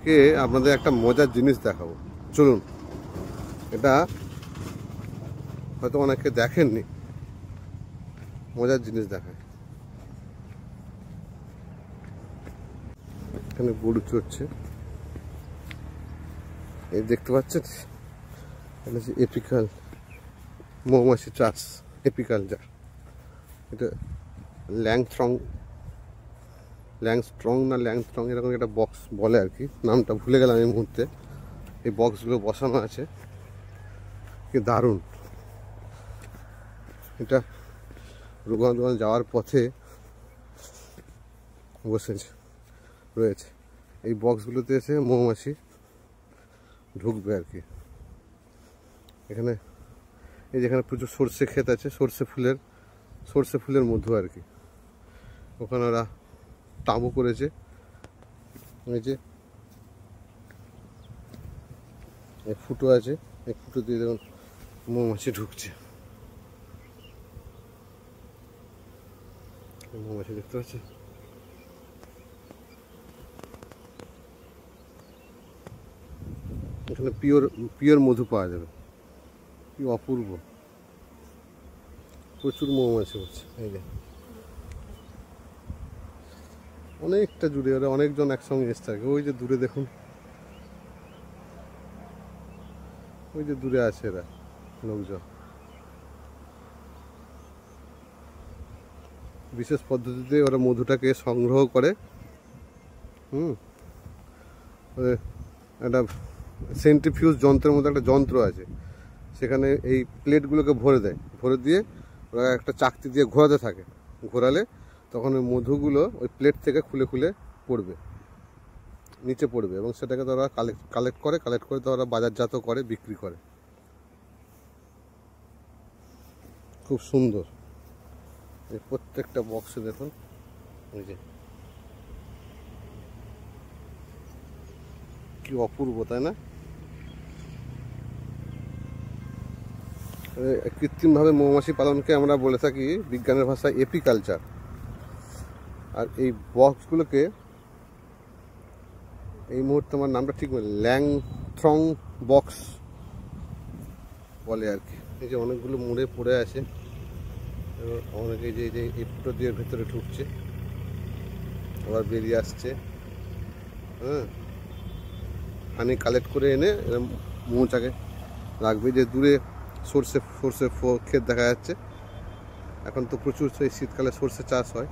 আজকে আপনাদের একটা মজার জিনিস দেখাবো, চলুন। এটা হয়তো অনেকে দেখেননি, মজার জিনিস দেখায়। এখানে গরু চড়ছে, এই দেখতে পাচ্ছেন, এটা হচ্ছে এপিক্যাল মৌমাছি চাষ, এপিকালচার। এটা ল্যাংস্ট্রং না ল্যাংস্ট্রং এরকম একটা বক্স বলে আর কি, নামটা ভুলে গেলাম এই মুহূর্তে। এই বক্সগুলো বসানো আছে, কি দারুণ। এটা দোকান যাওয়ার পথে রয়েছে। এই বক্সগুলোতে এসে মৌমাছি ঢুকবে আর কি। এখানে এই যেখানে প্রচুর সর্ষে ক্ষেত আছে, সর্ষে ফুলের মধু আর কি। ওখানে ওরা তাঁবু করেছে, এই যে এই ফুটো আছে, এই ফুটো দিয়ে দেখুন মৌমাছি ঢুকছে। মৌমাছি দেখতে পাচ্ছি, এখানে পিওর মধু পাওয়া যাবে। কি অপূর্ব, প্রচুর মৌমাছি হচ্ছে। এই যে অনেকটা জুড়ে, ওরা অনেকজন একসঙ্গে এসে থাকে। ওই যে দূরে দেখুন, ওই যে দূরে আছে এরা লোকজন। বিশেষ পদ্ধতিতে ওরা মধুটাকে সংগ্রহ করে। একটা সেন্ট্রিফিউজ যন্ত্রের মধ্যে একটা যন্ত্র আছে, সেখানে এই প্লেটগুলোকে ভরে দেয়, ভরে দিয়ে ওরা একটা চাকতি দিয়ে ঘোরাতে থাকে। ঘোরালে তখন ওই মধুগুলো ওই প্লেট থেকে খুলে খুলে পড়বে, নিচে পড়বে, এবং সেটাকে তারা কালেক্ট করে তারা বাজারজাত করে, বিক্রি করে। খুব সুন্দর। এই প্রত্যেকটা বক্সে দেখুন, এই যে কি অপূর্ব, তাই না? কৃত্রিমভাবে মৌমাছি পালনকে আমরা বলে থাকি বিজ্ঞানের ভাষায় এপিকালচার। আর এই বক্সগুলোকে এই মুহূর্তে আমার নামটা ঠিক ল্যাংস্ট্রং বক্স বলে আর কি। এই যে অনেকগুলো মুড়ে পড়ে আছে, অনেকে যে এই ফুটো দিয়ে ভেতরে ঢুকছে, আবার বেরিয়ে আসছে। হানি কালেক্ট করে এনে মৌচাকে রাখবে। যে দূরে সর্ষে ক্ষেত দেখা যাচ্ছে। এখন তো প্রচুর এই শীতকালে সর্ষে চাষ হয়।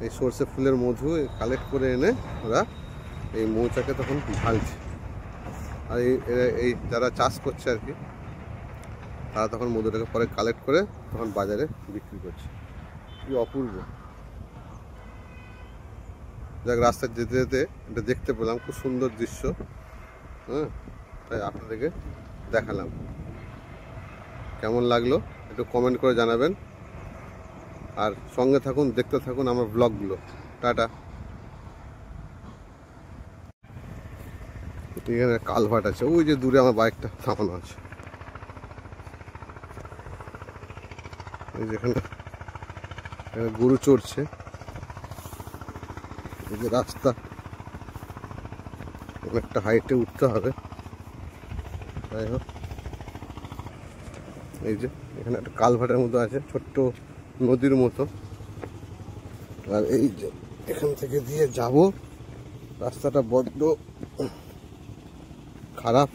এই সর্ষে ফুলের মধু কালেক্ট করে এনে ওরা এই মৌচাকে তখন ঢালছে। আর এই যারা চাষ করছে আর কি, তারা তখন মধুটাকে পরে কালেক্ট করে তখন বাজারে বিক্রি করছে। কি অপূর্ব। যাক, রাস্তায় যেতে যেতে এটা দেখতে পেলাম, খুব সুন্দর দৃশ্য। তাই আপনাদেরকে দেখালাম। কেমন লাগলো একটু কমেন্ট করে জানাবেন, আর সঙ্গে থাকুন, দেখতে থাকুন আমার ব্লগগুলো। টাটা। এখানে কালভার্ট আছে, ওই যে দূরে আমার বাইকটা থামানো আছে। এই যেখানে গরু চড়ছে, এই যে রাস্তা অনেকটা হাইটে উঠতে হবে। যাই হোক, এই যে এখানে একটা কালভার্টের মতো আছে, ছোট্ট নদীর মতো। আর এই যে এখান থেকে দিয়ে যাব, রাস্তাটা বড্ড খারাপ।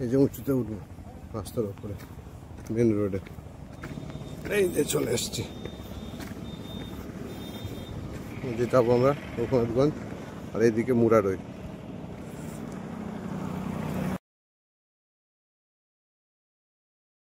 এই যে উঁচুতে উঠবো রাস্তার উপরে, মেন রোডে। এই যে চলে এসছি, এই যে যাবো আমরা রঘুনাথগঞ্জ, আর এইদিকে মুরারই।